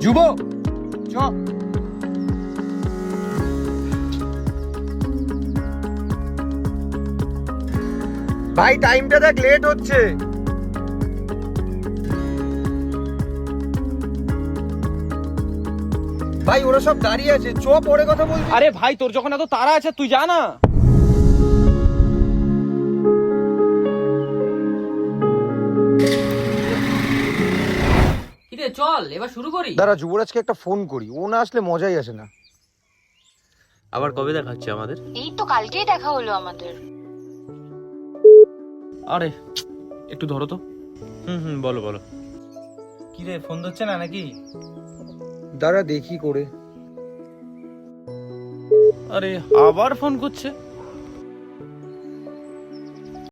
যুব চ। ভাই টাইমটা দেখ, লেট হচ্ছে। ভাই ওরা সব দাঁড়িয়ে আছে, চ পরে কথা বলবি। আরে ভাই তোর যখন এত তাড়া আছে তুই যা না। কিরে চল এবার শুরু করি। দাঁড়া, যুবরাজকে একটা ফোন করি, ও না আসলে মজাই আসে না। আবার কবে দেখা হচ্ছে আমাদের? এই তো কালকেই দেখা হলো আমাদের। আরে একটু ধরো তো। বলো বলো। কি রে, ফোন ধরছে না নাকি? দাঁড়া দেখি করে। আরে আবার ফোন করছে।